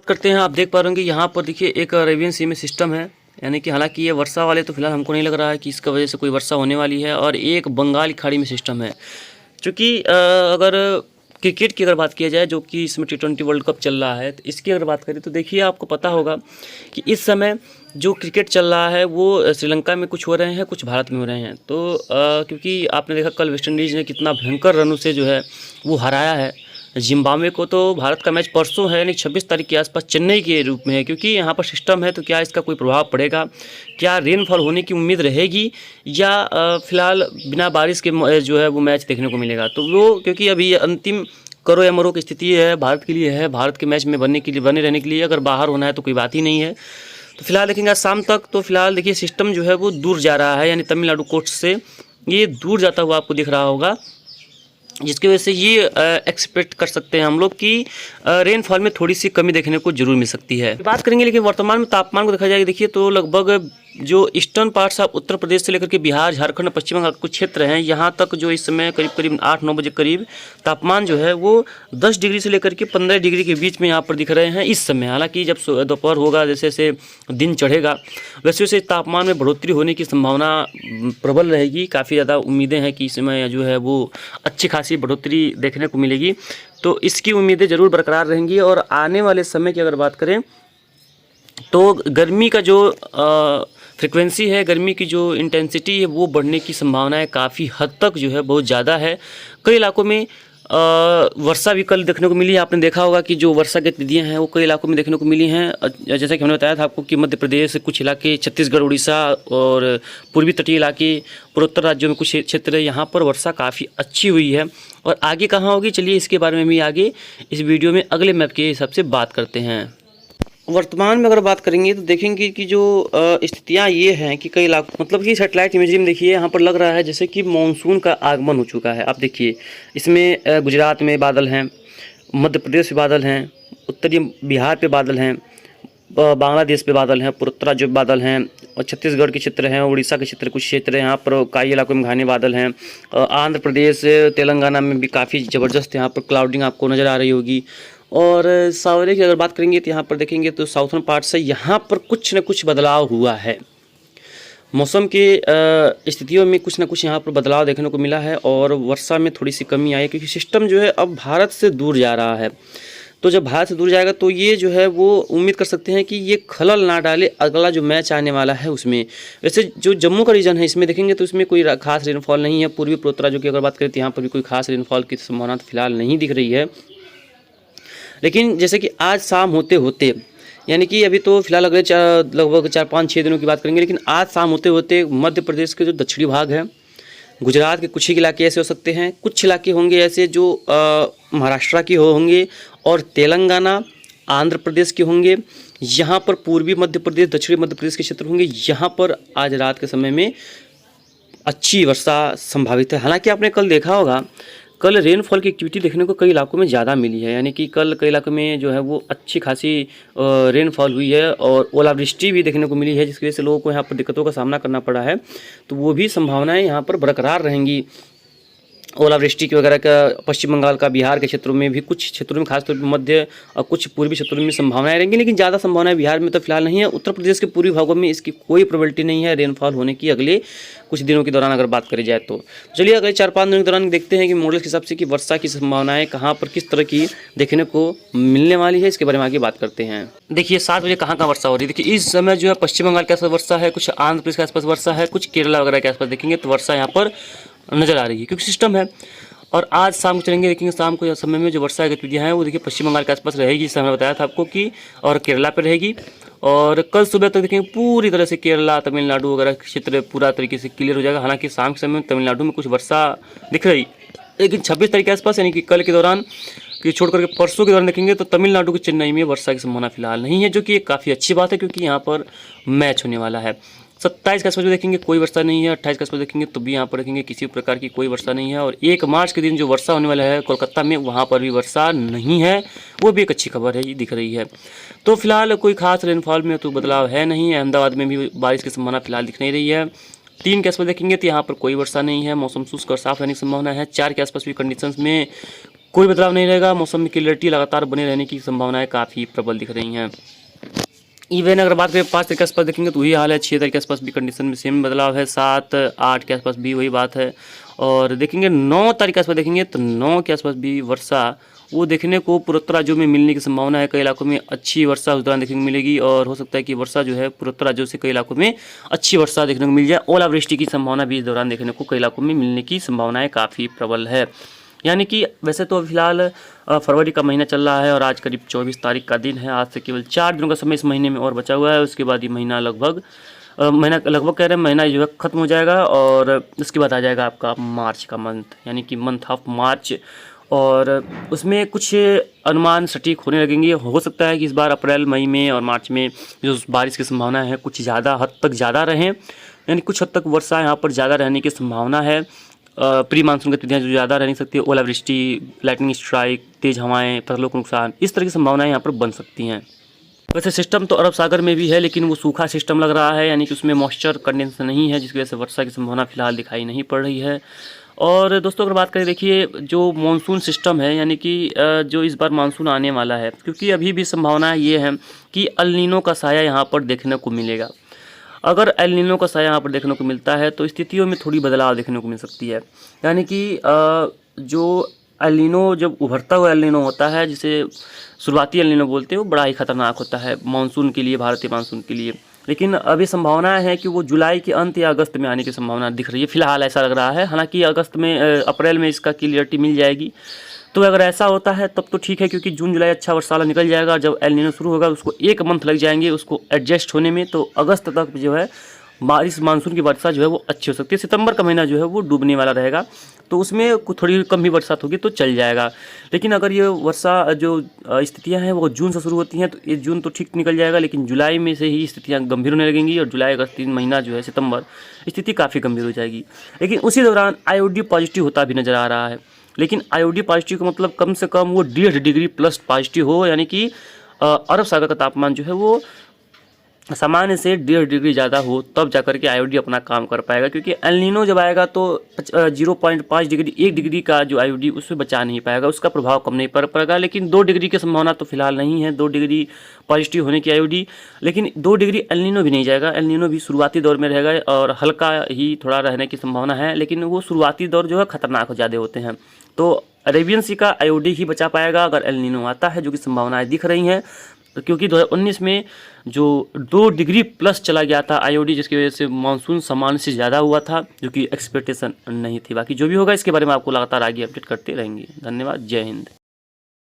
करते हैं। आप देख पा रहे होंगे यहाँ पर देखिए एक अरेबियन सी में सिस्टम है, यानी कि हालांकि ये वर्षा वाले तो फिलहाल हमको नहीं लग रहा है कि इसका वजह से कोई वर्षा होने वाली है। और एक बंगाल की खाड़ी में सिस्टम है, क्योंकि अगर क्रिकेट की अगर बात किया जाए, जो कि इसमें T20 वर्ल्ड कप चल रहा है, तो इसकी अगर बात करें तो देखिए आपको पता होगा कि इस समय जो क्रिकेट चल रहा है वो श्रीलंका में कुछ हो रहे हैं, कुछ भारत में हो रहे हैं। तो क्योंकि आपने देखा कल वेस्ट इंडीज़ ने कितना भयंकर रनों से जो है वो हराया है जिम्बाब्वे को। तो भारत का मैच परसों है, यानी 26 तारीख के आसपास चेन्नई के रूप में है। क्योंकि यहाँ पर सिस्टम है, तो क्या इसका कोई प्रभाव पड़ेगा, क्या रेनफॉल होने की उम्मीद रहेगी, या फिलहाल बिना बारिश के जो है वो मैच देखने को मिलेगा। तो वो क्योंकि अभी अंतिम करो या मरो की स्थिति है भारत के लिए, है भारत के मैच में बने रहने के लिए। अगर बाहर होना है तो कोई बात ही नहीं है। तो फिलहाल देखेंगे आज शाम तक। तो फिलहाल देखिए सिस्टम जो है वो दूर जा रहा है, यानी तमिलनाडु कोस्ट से ये दूर जाता हुआ आपको दिख रहा होगा, जिसकी वजह से ये एक्सपेक्ट कर सकते हैं हम लोग कि रेनफॉल में थोड़ी सी कमी देखने को जरूर मिल सकती है। बात करेंगे लेकिन वर्तमान में तापमान को देखा जाएगा, देखिए तो लगभग जो eastern parts of Uttar Pradesh से लेकर के बिहार, झारखंड, पश्चिम बंगाल कुछ क्षेत्र हैं, यहाँ तक जो इस समय करीब 8-9 बजे करीब तापमान जो है वो 10 डिग्री से लेकर के 15 डिग्री के बीच में यहाँ पर दिख रहे हैं इस समय। हालांकि जब दोपहर होगा, जैसे जैसे दिन चढ़ेगा, वैसे वैसे तापमान में बढ़ोतरी होने की संभावना प्रबल रहेगी। काफ़ी ज़्यादा उम्मीदें हैं कि इस समय जो है वो अच्छी खासी बढ़ोतरी देखने को मिलेगी। तो इसकी उम्मीदें ज़रूर बरकरार रहेंगी। और आने वाले समय की अगर बात करें तो गर्मी का जो फ्रिक्वेंसी है, गर्मी की जो इंटेंसिटी है, वो बढ़ने की संभावनाएं काफ़ी हद तक जो है बहुत ज़्यादा है। कई इलाकों में वर्षा भी कल देखने को मिली है। आपने देखा होगा कि जो वर्षा की गतिविधियाँ हैं वो कई इलाकों में देखने को मिली हैं। जैसा कि हमने बताया था आपको कि मध्य प्रदेश, कुछ इलाके, छत्तीसगढ़, उड़ीसा और पूर्वी तटीय इलाके, पूर्वोत्तर राज्यों में कुछ क्षेत्र, यहाँ पर वर्षा काफ़ी अच्छी हुई है। और आगे कहाँ होगी, चलिए इसके बारे में भी आगे इस वीडियो में अगले मैप के हिसाब से बात करते हैं। वर्तमान में अगर बात करेंगे तो देखेंगे कि जो स्थितियाँ ये हैं कि कई इलाकों, मतलब कि सैटेलाइट इमेजरी में देखिए यहाँ पर लग रहा है जैसे कि मानसून का आगमन हो चुका है। आप देखिए इसमें गुजरात में बादल हैं, मध्य प्रदेश पे बादल हैं, उत्तरी बिहार पे बादल हैं, बांग्लादेश पे बादल हैं, पूर्वोत्तर राज्यों पे बादल हैं, और छत्तीसगढ़ के क्षेत्र हैं, उड़ीसा के क्षेत्र, कुछ क्षेत्र हैं यहाँ पर कई इलाकों में घने बादल हैं। आंध्र प्रदेश, तेलंगाना में भी काफ़ी ज़बरदस्त यहाँ पर क्लाउडिंग आपको नज़र आ रही होगी। और सवेरे की अगर बात करेंगे तो यहाँ पर देखेंगे तो साउथर्न पार्ट से यहाँ पर कुछ न कुछ बदलाव हुआ है। मौसम के स्थितियों में कुछ न कुछ यहाँ पर बदलाव देखने को मिला है और वर्षा में थोड़ी सी कमी आई है, क्योंकि सिस्टम जो है अब भारत से दूर जा रहा है। तो जब भारत से दूर जाएगा तो ये जो है वो उम्मीद कर सकते हैं कि ये खलल ना डाले अगला जो मैच आने वाला है उसमें। वैसे जो जम्मू का रीजन है इसमें देखेंगे तो इसमें कोई खास रेनफॉल नहीं है। पूर्वी पूर्वोत्तर राज्यों की अगर बात करें तो यहाँ पर भी कोई खास रेनफॉल की संभावना तो फिलहाल नहीं दिख रही है। लेकिन जैसे कि आज शाम होते होते, यानी कि अभी तो फिलहाल अगले लगभग 4-5-6 दिनों की बात करेंगे, लेकिन आज शाम होते होते मध्य प्रदेश के जो दक्षिणी भाग है, गुजरात के कुछ ही इलाके ऐसे हो सकते हैं, कुछ इलाके होंगे ऐसे जो महाराष्ट्र के होंगे, और तेलंगाना, आंध्र प्रदेश के होंगे। यहाँ पर पूर्वी मध्य प्रदेश, दक्षिणी मध्य प्रदेश के क्षेत्र होंगे। यहाँ पर आज रात के समय में अच्छी वर्षा संभावित है। हालांकि आपने कल देखा होगा, कल रेनफॉल की एक्टिविटी देखने को कई इलाकों में ज़्यादा मिली है, यानी कि कल कई इलाकों में जो है वो अच्छी खासी रेनफॉल हुई है और ओलावृष्टि भी देखने को मिली है, जिसकी वजह से लोगों को यहाँ पर दिक्कतों का सामना करना पड़ा है। तो वो भी संभावनाएं यहाँ पर बरकरार रहेंगी ओलावृष्टि की वगैरह का। पश्चिम बंगाल का, बिहार के क्षेत्रों में भी, कुछ क्षेत्रों में खासतौर पर मध्य और कुछ पूर्वी क्षेत्रों में संभावनाएं रहेंगी, लेकिन ज़्यादा संभावनाएं बिहार में तो फिलहाल नहीं है। उत्तर प्रदेश के पूर्वी भागों में इसकी कोई प्रोबेबिलिटी नहीं है रेनफॉल होने की अगले कुछ दिनों के दौरान अगर बात करी जाए तो। चलिए अगले 4-5 दिनों के दौरान देखते हैं कि मॉडल के हिसाब से कि वर्षा की संभावनाएं कहाँ पर किस तरह की देखने को मिलने वाली है, इसके बारे में आगे बात करते हैं। देखिए 7 बजे कहाँ वर्षा हो रही है। देखिए इस समय जो है पश्चिम बंगाल के आसपास वर्षा है, कुछ आंध्र प्रदेश के आसपास वर्षा है, कुछ केरला वगैरह के आसपास देखेंगे तो वर्षा यहाँ पर नजर आ रही है, क्योंकि सिस्टम है। और आज शाम को चलेंगे, देखेंगे शाम को समय में जो वर्षा गतिविधियाँ हैं वो देखिए पश्चिम बंगाल के आसपास रहेगी, जैसे हमने बताया था आपको कि, और केरला पर रहेगी। और कल सुबह तक देखेंगे पूरी तरह से केरला, तमिलनाडु वगैरह क्षेत्र पूरा तरीके से क्लियर हो जाएगा। हालांकि शाम के समय में तमिलनाडु में कुछ वर्षा दिख रही, लेकिन 26 तारीख के आसपास, यानी कि कल के दौरान कि छोड़ करके परसों के दौरान देखेंगे तो तमिलनाडु के चेन्नई में वर्षा की संभावना फिलहाल नहीं है, जो कि एक काफ़ी अच्छी बात है, क्योंकि यहाँ पर मैच होने वाला है। 27 के आसपास जो देखेंगे कोई वर्षा नहीं है, 28 के आसपास देखेंगे तो भी यहाँ पर देखेंगे किसी प्रकार की कोई वर्षा नहीं है। और 1 मार्च के दिन जो वर्षा होने वाला है कोलकाता में, वहाँ पर भी वर्षा नहीं है, वो भी एक अच्छी खबर है, ये दिख रही है। तो फिलहाल कोई खास रेनफॉल में तो बदलाव है नहीं। अहमदाबाद में भी बारिश की संभावना फिलहाल दिख नहीं रही है। 3 के आसपास देखेंगे तो यहाँ पर कोई वर्षा नहीं है, मौसम शुष्क और साफ रहने की संभावना है। 4 के आसपास भी कंडीशंस में कोई बदलाव नहीं रहेगा। मौसम में क्लियरिटी लगातार बने रहने की संभावनाएं काफ़ी प्रबल दिख रही हैं। इवन अगर बात करें 5 तारीख के आसपास देखेंगे तो वही हाल है। 6 तारीख के आसपास भी कंडीशन में सेम बदलाव है। 7, 8 के आसपास भी वही बात है। और देखेंगे 9 तारीख के आसपास देखेंगे तो 9 के आसपास भी वर्षा वो देखने को पूर्वोत्तर राज्यों में मिलने की संभावना है। कई इलाकों में अच्छी वर्षा उस दौरान देखने को मिलेगी और हो सकता है कि वर्षा जो है पूर्वोत्तर राज्यों से कई इलाकों में अच्छी वर्षा देखने को मिल जाए। ओलावृष्टि की संभावना भी इस दौरान देखने को कई इलाकों में मिलने की संभावनाएं काफ़ी प्रबल है। यानी कि वैसे तो फिलहाल फरवरी का महीना चल रहा है और आज करीब 24 तारीख का दिन है। आज से केवल 4 दिनों का समय इस महीने में और बचा हुआ है। उसके बाद ये महीना लगभग कह रहे हैं महीना जो है ख़त्म हो जाएगा और उसके बाद आ जाएगा आपका मार्च का मंथ, यानी कि मंथ ऑफ मार्च। और उसमें कुछ अनुमान सटीक होने लगेंगे। हो सकता है कि इस बार अप्रैल, मई में और मार्च में जो बारिश की संभावना है कुछ ज़्यादा हद तक ज़्यादा रहें, यानी कुछ हद तक वर्षा यहाँ पर ज़्यादा रहने की संभावना है। प्री मानसून गतिविधियाँ जो ज़्यादा रह नहीं सकती है, ओलावृष्टि, लाइटनिंग स्ट्राइक, तेज़ हवाएं, फसलों को नुकसान, इस तरह की संभावनाएं यहाँ पर बन सकती हैं। वैसे सिस्टम तो अरब सागर में भी है लेकिन वो सूखा सिस्टम लग रहा है, यानी कि उसमें मॉइस्चर कंडेंस नहीं है, जिसकी वजह से वर्षा की संभावना फिलहाल दिखाई नहीं पड़ रही है। और दोस्तों अगर बात करें, देखिए जो मानसून सिस्टम है, यानी कि जो इस बार मानसून आने वाला है, क्योंकि अभी भी संभावना ये है कि एल नीनो का साया यहाँ पर देखने को मिलेगा। अगर एल नीनो का साया यहाँ पर देखने को मिलता है तो स्थितियों में थोड़ी बदलाव देखने को मिल सकती है। यानी कि जो एल नीनो जब उभरता हुआ एल नीनो होता है, जिसे शुरुआती एल नीनो बोलते हैं, वो बड़ा ही खतरनाक होता है मानसून के लिए, भारतीय मानसून के लिए। लेकिन अभी संभावना है कि वो जुलाई के अंत या अगस्त में आने की संभावना दिख रही है, फिलहाल ऐसा लग रहा है। हालांकि अगस्त में अप्रैल में इसका क्लियरिटी मिल जाएगी। तो अगर ऐसा होता है तब तो ठीक है, क्योंकि जून जुलाई अच्छा वर्षा वाला निकल जाएगा। जब एल नीनो शुरू होगा उसको 1 मंथ लग जाएंगे उसको एडजस्ट होने में, तो अगस्त तक जो है बारिश, मानसून की वर्षा जो है वो अच्छी हो सकती है। सितंबर का महीना जो है वो डूबने वाला रहेगा, तो उसमें थोड़ी कम भी बरसात होगी तो चल जाएगा। लेकिन अगर ये वर्षा जो स्थितियां हैं वो जून से शुरू होती हैं तो ये जून तो ठीक निकल जाएगा, लेकिन जुलाई में से ही स्थितियां गंभीर होने लगेंगी और जुलाई अगस्त 3 महीना जो है, सितंबर, स्थिति काफ़ी गंभीर हो जाएगी। लेकिन उसी दौरान आईओडी पॉजिटिव होता भी नज़र आ रहा है। लेकिन आईओडी पॉजिटिव का मतलब कम से कम वो 1.5 डिग्री प्लस पॉजिटिव हो, यानी कि अरब सागर का तापमान जो है वो सामान्य से 1.5 डिग्री ज़्यादा हो, तब जाकर के आईओडी अपना काम कर पाएगा। क्योंकि एल नीनो जब आएगा तो 0.5 डिग्री, 1 डिग्री का जो आईओडी उसमें बचा नहीं पाएगा, उसका प्रभाव कम नहीं पड़ पाएगा। लेकिन 2 डिग्री की संभावना तो फिलहाल नहीं है, 2 डिग्री पॉजिटिव होने की आईओडी। लेकिन 2 डिग्री एल नीनो भी नहीं जाएगा। एल नीनो भी शुरुआती दौर में रहेगा और हल्का ही थोड़ा रहने की संभावना है, लेकिन वो शुरुआती दौर जो है खतरनाक ज़्यादा होते हैं। तो अरेबियन सी का आईओडी ही बचा पाएगा अगर एल नीनो आता है, जो कि संभावनाएं दिख रही हैं। क्योंकि 2019 में जो 2 डिग्री प्लस चला गया था आईओडी, जिसकी वजह से मानसून सामान्य से ज़्यादा हुआ था, जो कि एक्सपेक्टेशन नहीं थी। बाकी जो भी होगा इसके बारे में आपको लगातार आगे अपडेट करते रहेंगे। धन्यवाद। जय हिंद।